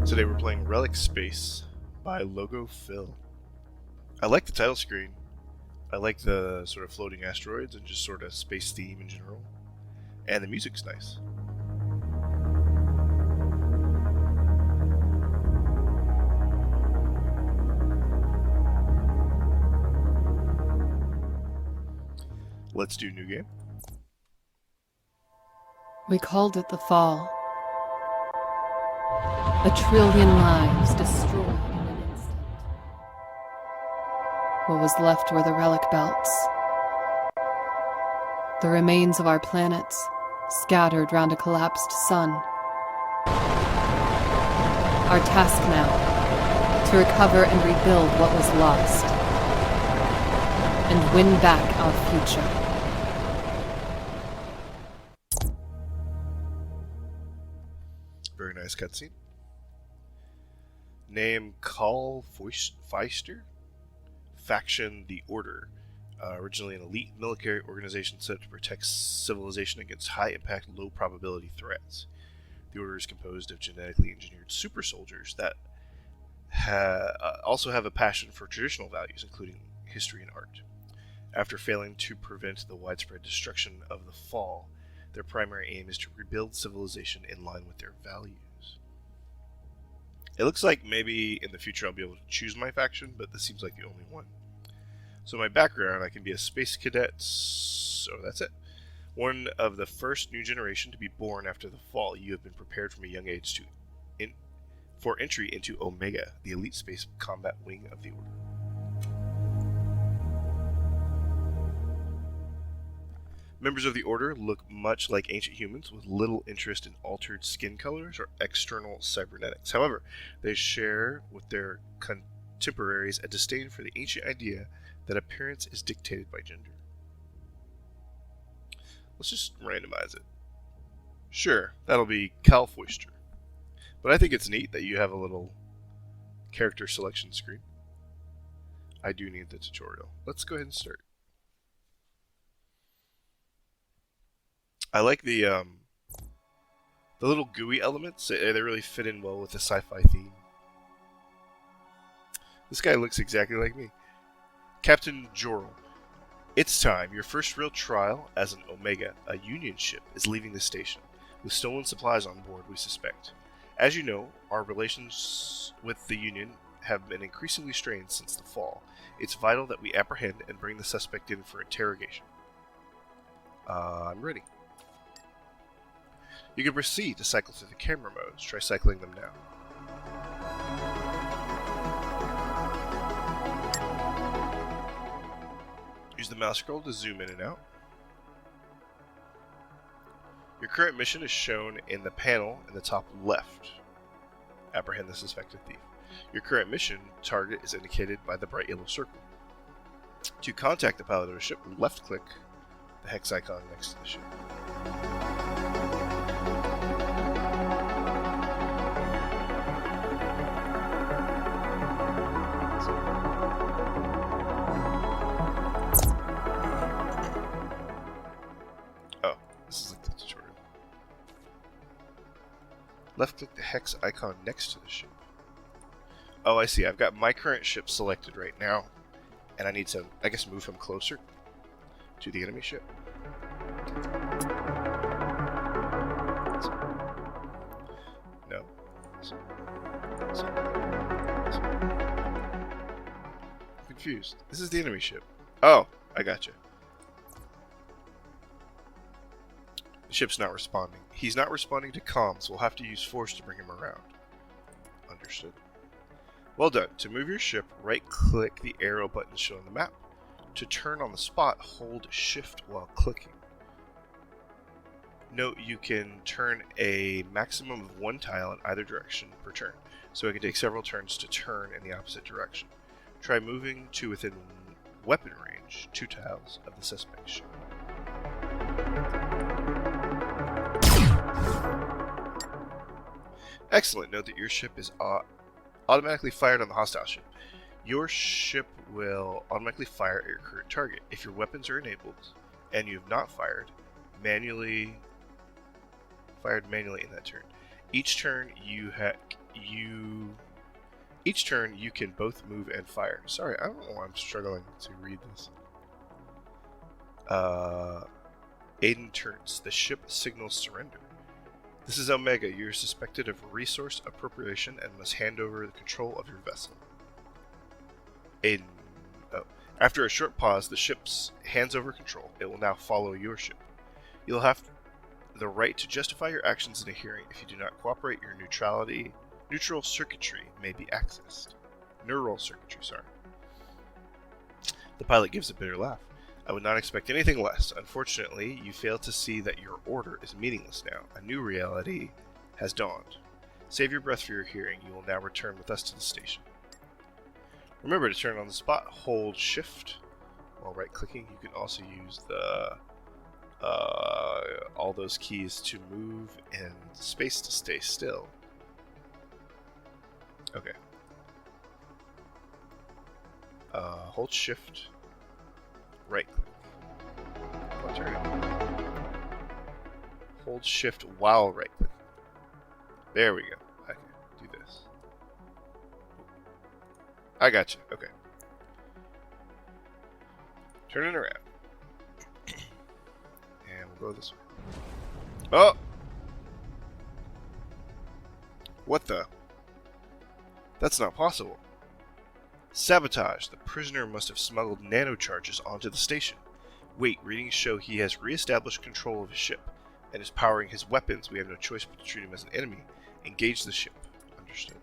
Today we're playing Relic Space by Logo Phil. I like the title screen. I like the sort of floating asteroids and just sort of space theme in general. And the music's nice. Let's do new game. We called it the Fall. 1 trillion lives destroyed in an instant. What was left were the Relic Belts. The remains of our planets, scattered round a collapsed sun. Our task now, to recover and rebuild what was lost. And win back our future. Very nice cutscene. Name Carl Feister. Faction The Order. Originally an elite military organization set to protect civilization against high-impact, low-probability threats. The Order is composed of genetically engineered super soldiers that also have a passion for traditional values, including history and art. After failing to prevent the widespread destruction of the Fall, their primary aim is to rebuild civilization in line with their values. It looks like maybe in the future I'll be able to choose my faction, but this seems like the only one. So my background, I can be a space cadet, so that's it. One of the first new generation to be born after the Fall. You have been prepared from a young age for entry into Omega, the elite space combat wing of the Order. Members of the Order look much like ancient humans, with little interest in altered skin colors or external cybernetics. However, they share with their contemporaries a disdain for the ancient idea that appearance is dictated by gender. Let's just randomize it. Sure, that'll be Cal Foister. But I think it's neat that you have a little character selection screen. I do need the tutorial. Let's go ahead and start. I like the little gooey elements. They really fit in well with the sci-fi theme. This guy looks exactly like me. Captain Jorl. It's time. Your first real trial as an Omega, a Union ship, is leaving the station, with stolen supplies on board, we suspect. As you know, our relations with the Union have been increasingly strained since the Fall. It's vital that we apprehend and bring the suspect in for interrogation. I'm ready. You can proceed to cycle through the camera modes. Try cycling them now. Use the mouse scroll to zoom in and out. Your current mission is shown in the panel in the top left. Apprehend the suspected thief. Your current mission target is indicated by the bright yellow circle. To contact the pilot of a ship, left-click the hex icon next to the ship. This is like the tutorial. Left-click the hex icon next to the ship. Oh, I see. I've got my current ship selected right now, and I need to, I guess, move him closer to the enemy ship. No. I'm confused. This is the enemy ship. Oh, I gotcha. The ship's not responding. He's not responding to comms. We'll have to use force to bring him around. Understood. Well done. To move your ship, right-click the arrow button shown on the map. To turn on the spot, hold Shift while clicking. Note you can turn a maximum of one tile in either direction per turn, so it can take several turns to turn in the opposite direction. Try moving to within weapon range, 2 tiles of the suspect's ship. Excellent. Note that your ship is automatically fired on the hostile ship. Your ship will automatically fire at your current target. If your weapons are enabled and you have not fired manually in that turn, each turn you each turn you can both move and fire. Sorry, I don't know why I'm struggling to read this. Aiden turns. The ship signals surrender. This is Omega. You're suspected of resource appropriation and must hand over the control of your vessel. Aiden. Oh. After a short pause, the ship hands over control. It will now follow your ship. You'll have the right to justify your actions in a hearing. If you do not cooperate, your neutral circuitry may be accessed. Neural circuitry, sorry. The pilot gives a bitter laugh. I would not expect anything less. Unfortunately, you fail to see that your order is meaningless now. A new reality has dawned. Save your breath for your hearing. You will now return with us to the station. Remember to turn on the spot. Hold shift while right-clicking. You can also use the all those keys to move and space to stay still. Okay. Hold shift. Right-click. Hold shift while right-clicking. There we go. Okay, do this. I got you. Okay. Turn it around. And we'll go this way. Oh! What the? That's not possible. Sabotage. The prisoner must have smuggled nanocharges onto the station. Wait, readings show he has re-established control of his ship and is powering his weapons. We have no choice but to treat him as an enemy. Engage the ship. Understood.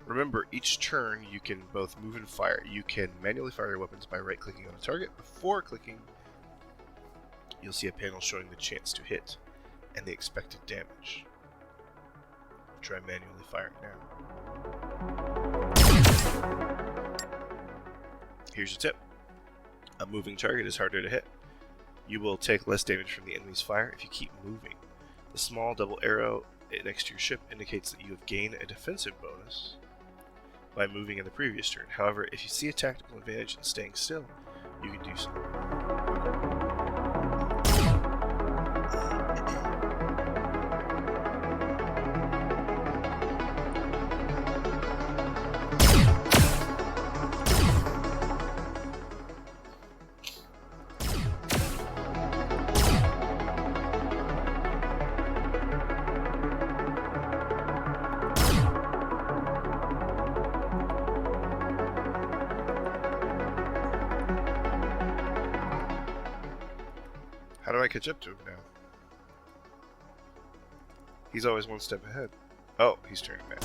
Remember, each turn you can both move and fire. You can manually fire your weapons by right-clicking on a target. Before clicking, you'll see a panel showing the chance to hit and the expected damage. Try manually firing now. Here's your tip. A moving target is harder to hit. You will take less damage from the enemy's fire if you keep moving. The small double arrow next to your ship indicates that you have gained a defensive bonus by moving in the previous turn. However, if you see a tactical advantage in staying still, you can do so. How do I catch up to him now? He's always one step ahead. Oh, he's turning back.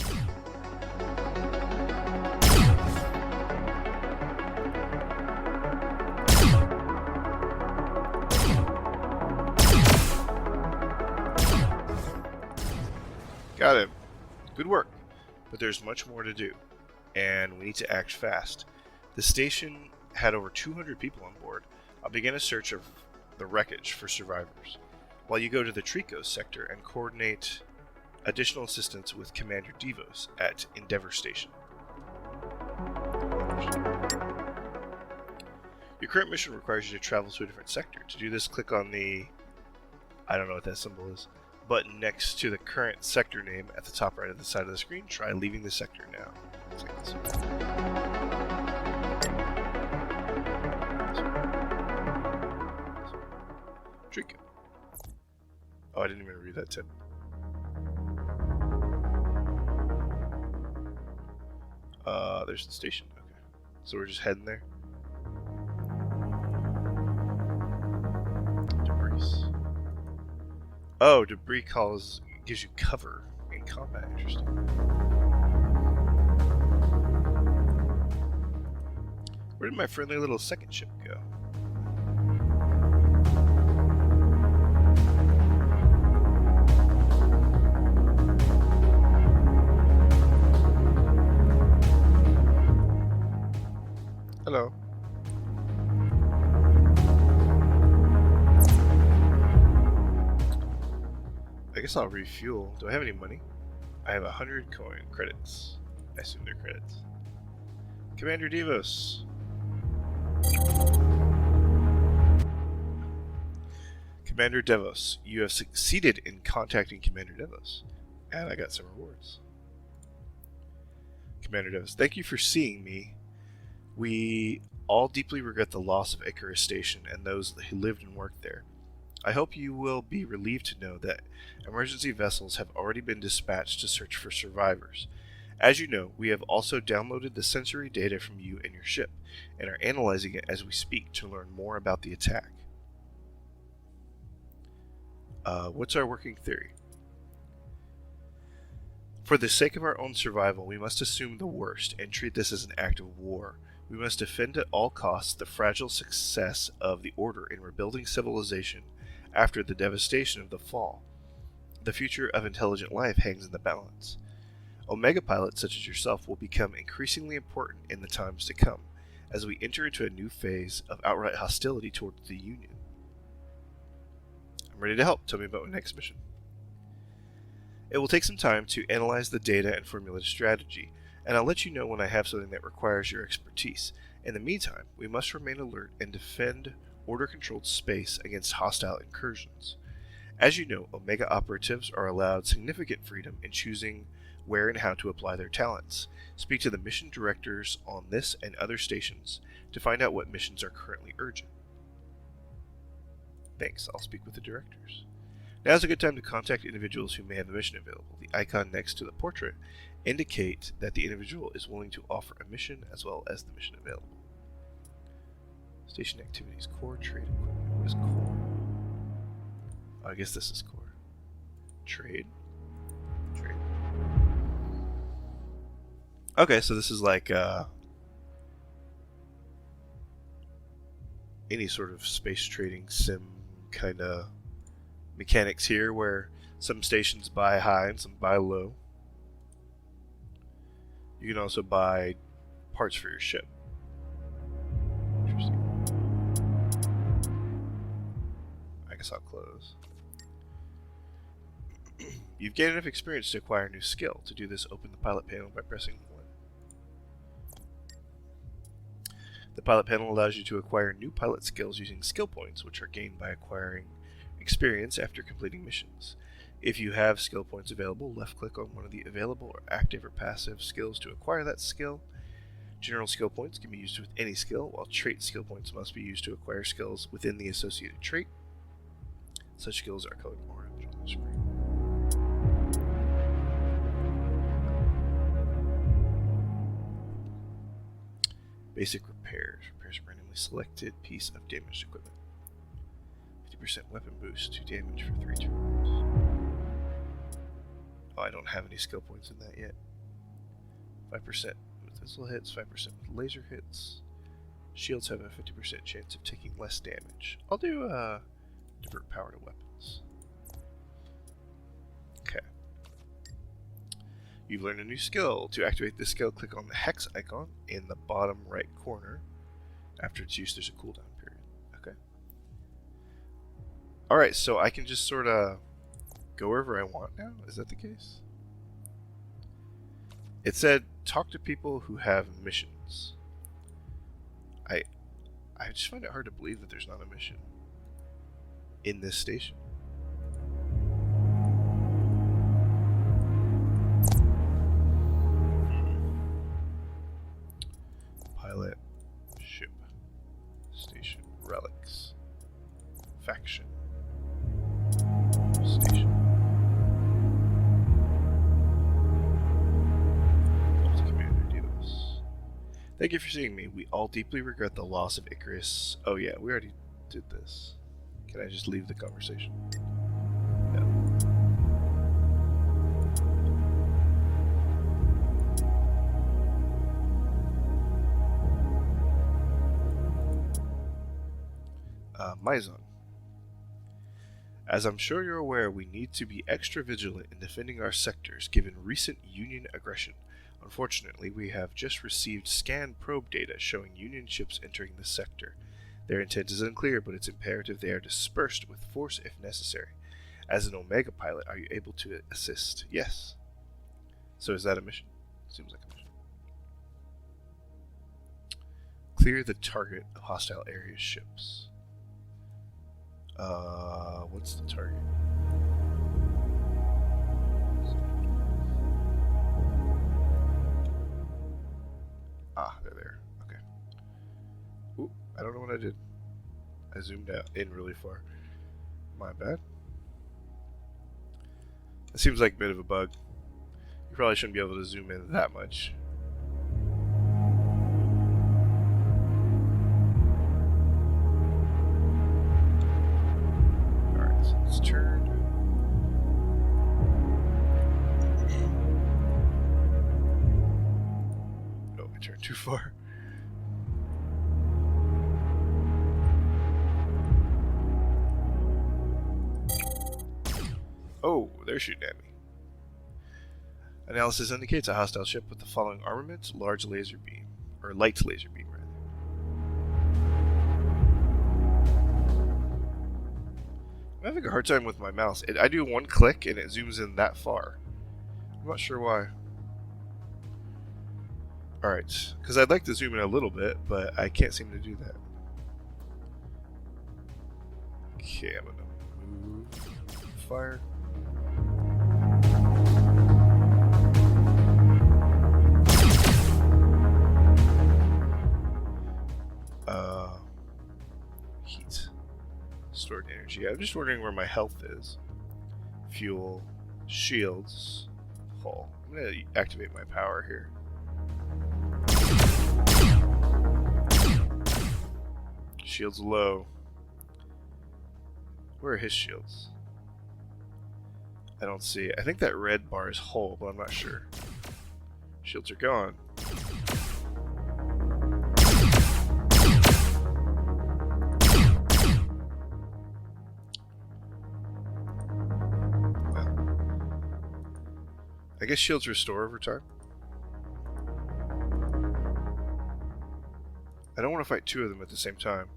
Got him. Good work. But there's much more to do, and we need to act fast. The station had over 200 people on board. I'll begin a search of the wreckage for survivors, while you go to the Trico sector and coordinate additional assistance with Commander Devos at Endeavor Station. Your current mission requires you to travel to a different sector. To do this, click on the, I don't know what that symbol is, button next to the current sector name at the top right of the side of the screen. Try leaving the sector now. It's like this. Trico. Oh, I didn't even read that tip. There's the station. Okay. So we're just heading there. Debris. Oh, debris gives you cover in combat. Interesting. Where did my friendly little second ship go? Hello. I guess I'll refuel. Do I have any money? I have 100 coin credits. I assume they're credits. Commander Devos. Commander Devos, you have succeeded in contacting Commander Devos, and I got some rewards. Commander Davis. Thank you for seeing me. We all deeply regret the loss of Icarus Station and those who lived and worked there. I hope you will be relieved to know that emergency vessels have already been dispatched to search for survivors. As you know, we have also downloaded the sensory data from you and your ship, and are analyzing it as we speak to learn more about the attack. What's our working theory? For the sake of our own survival, we must assume the worst and treat this as an act of war. We must defend at all costs the fragile success of the Order in rebuilding civilization after the devastation of the Fall. The future of intelligent life hangs in the balance. Omega pilots such as yourself will become increasingly important in the times to come, as we enter into a new phase of outright hostility towards the Union. I'm ready to help. Tell me about my next mission. It will take some time to analyze the data and formulate a strategy, and I'll let you know when I have something that requires your expertise. In the meantime, we must remain alert and defend Order-controlled space against hostile incursions. As you know, Omega operatives are allowed significant freedom in choosing where and how to apply their talents. Speak to the mission directors on this and other stations to find out what missions are currently urgent. Thanks, I'll speak with the directors. Now is a good time to contact individuals who may have a mission available. The icon next to the portrait indicates that the individual is willing to offer a mission as well as the mission available. Station activities, core, trade equipment. What is core? Oh, I guess this is core. Trade. Trade. Okay, so this is like any sort of space trading sim kind of mechanics here, where some stations buy high and some buy low. You can also buy parts for your ship. Interesting. I guess I'll close. You've gained enough experience to acquire a new skill. To do this, open the pilot panel by pressing 1. The pilot panel allows you to acquire new pilot skills using skill points, which are gained by acquiring experience after completing missions. If you have skill points available, left-click on one of the available or active or passive skills to acquire that skill. General skill points can be used with any skill, while trait skill points must be used to acquire skills within the associated trait. Such skills are colored orange on the screen. Basic repairs. Repairs a randomly selected piece of damaged equipment. 50% weapon boost to damage for 3 turns. Oh, I don't have any skill points in that yet. 5% with missile hits, 5% with laser hits. Shields have a 50% chance of taking less damage. I'll do divert power to weapons. Okay. You've learned a new skill. To activate this skill, click on the hex icon in the bottom right corner. After its use, there's a cooldown period. Okay. Alright, so I can just sort of go wherever I want now? Is that the case? It said, talk to people who have missions. I just find it hard to believe that there's not a mission in this station. Pilot, ship, station, relics, faction, station. Commander Delos. Thank you for seeing me. We all deeply regret the loss of Icarus. Oh yeah, we already did this. Can I just leave the conversation? No. Mizon. As I'm sure you're aware, we need to be extra vigilant in defending our sectors given recent Union aggression. Unfortunately, we have just received scan probe data showing Union ships entering the sector. Their intent is unclear, but it's imperative they are dispersed with force if necessary. As an Omega pilot, are you able to assist? Yes. So is that a mission? Seems like a mission. Clear the target of hostile area ships. What's the target? Ah, they're there. Okay. Ooh, I don't know what I did. I zoomed out in really far. My bad. It seems like a bit of a bug. You probably shouldn't be able to zoom in that much. Alright, so let's turn. Oh, I turned too far. Oh, they're shooting at me. Analysis indicates a hostile ship with the following armament: large laser beam, or light laser beam, rather. I'm having a hard time with my mouse. I do one click and it zooms in that far. I'm not sure why. Alright, because I'd like to zoom in a little bit, but I can't seem to do that. Okay, I'm gonna move. Fire. Heat. Stored energy. I'm just wondering where my health is. Fuel. Shields. Hull. I'm gonna activate my power here. Shields low. Where are his shields? I don't see it. I think that red bar is hull, but I'm not sure. Shields are gone. I guess shields restore over time. I don't want to fight two of them at the same time.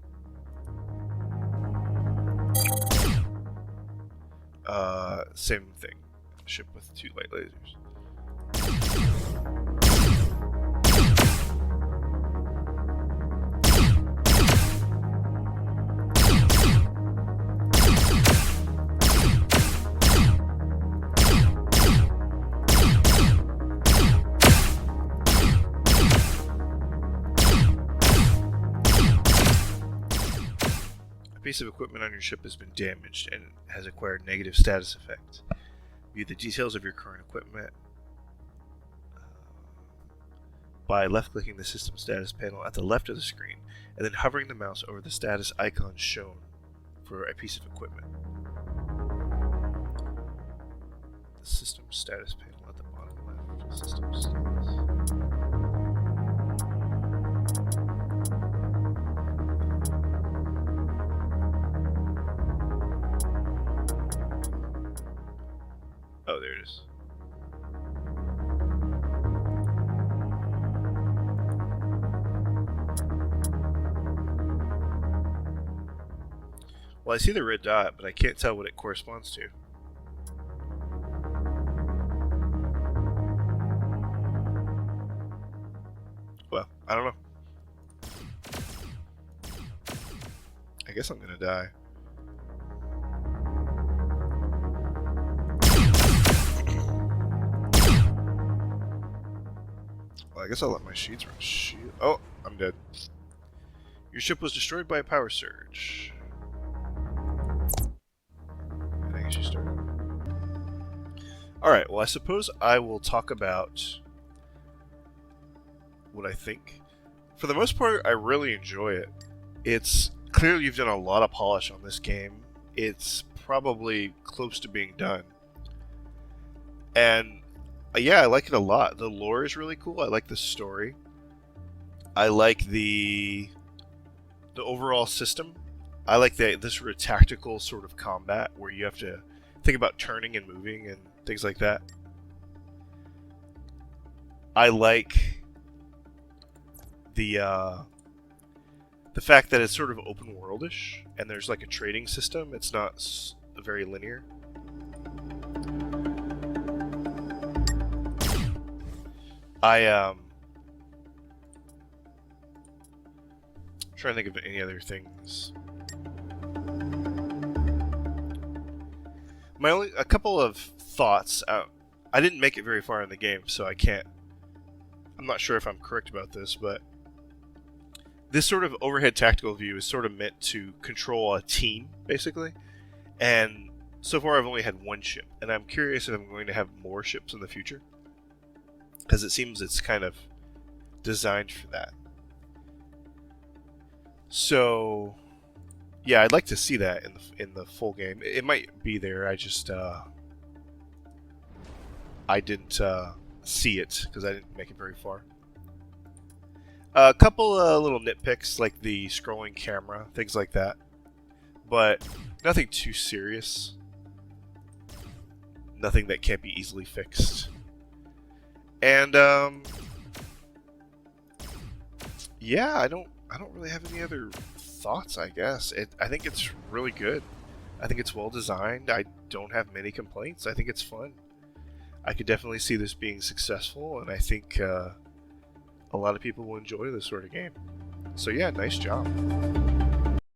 Same thing. Ship with two light lasers. A piece of equipment on your ship has been damaged and has acquired negative status effects. View the details of your current equipment by left-clicking the system status panel at the left of the screen and then hovering the mouse over the status icon shown for a piece of equipment. The system status panel at the bottom left. System status. Oh, there it is. Well, I see the red dot, but I can't tell what it corresponds to. Well, I don't know. I guess I'm gonna die. Well, I guess I'll let my sheets run. Oh, I'm dead. Your ship was destroyed by a power surge. And I guess you started. Alright, well, I suppose I will talk about what I think. For the most part, I really enjoy it. It's clearly you've done a lot of polish on this game. It's probably close to being done. And yeah, I like it a lot. The lore is really cool. I like the story. I like the overall system. I like this sort of tactical sort of combat where you have to think about turning and moving and things like that. I like the fact that it's sort of open worldish and there's like a trading system. It's not very linear. I'm trying to think of any other things. A couple of thoughts. I didn't make it very far in the game, so I can't I'm not sure if I'm correct about this, but this sort of overhead tactical view is sort of meant to control a team, basically. And so far I've only had one ship, and I'm curious if I'm going to have more ships in the future, because it seems it's kind of designed for that. So, yeah, I'd like to see that in the full game. It might be there. I just I didn't see it because I didn't make it very far. A couple little nitpicks like the scrolling camera, things like that, but nothing too serious. Nothing that can't be easily fixed. And yeah, I don't really have any other thoughts, I guess. I think it's really good. I think it's well designed. I don't have many complaints. I think it's fun. I could definitely see this being successful, and I think a lot of people will enjoy this sort of game. So yeah, nice job.